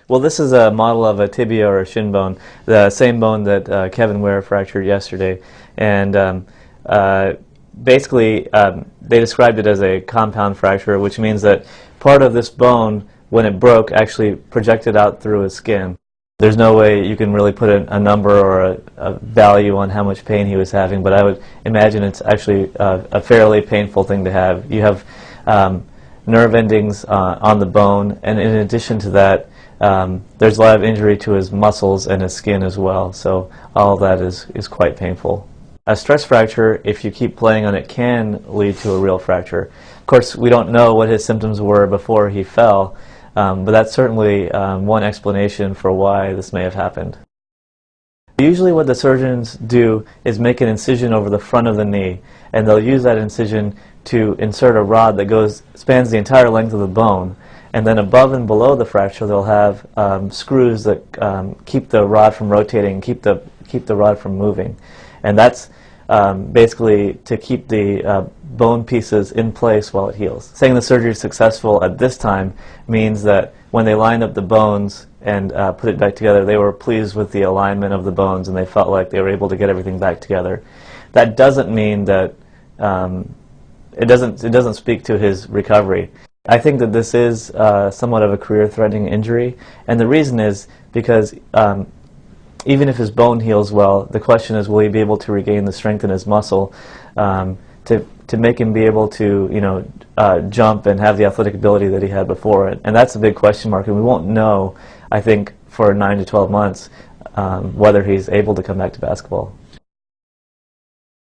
Well, this is a model of a tibia or a shin bone, the same bone that Kevin Ware fractured yesterday. And basically, they described it as a compound fracture, which means that part of this bone, when it broke, actually projected out through his skin. There's no way you can really put a number or a value on how much pain he was having, but I would imagine it's actually a fairly painful thing to have. You have nerve endings on the bone, and in addition to that, there's a lot of injury to his muscles and his skin as well, so all of that is quite painful. A stress fracture, if you keep playing on it, can lead to a real fracture. Of course, we don't know what his symptoms were before he fell, but that's certainly one explanation for why this may have happened. Usually what the surgeons do is make an incision over the front of the knee, and they'll use that incision to insert a rod that spans the entire length of the bone, and then above and below the fracture they'll have screws that keep the rod from rotating, keep the rod from moving. And that's basically to keep the bone pieces in place while it heals. Saying the surgery is successful at this time means that when they lined up the bones and put it back together, they were pleased with the alignment of the bones and they felt like they were able to get everything back together. That doesn't mean that it doesn't speak to his recovery. I think that this is somewhat of a career-threatening injury, and the reason is because even if his bone heals well, the question is, will he be able to regain the strength in his muscle to make him be able to, jump and have the athletic ability that he had before? And that's a big question mark, and we won't know, I think, for 9 to 12 months whether he's able to come back to basketball.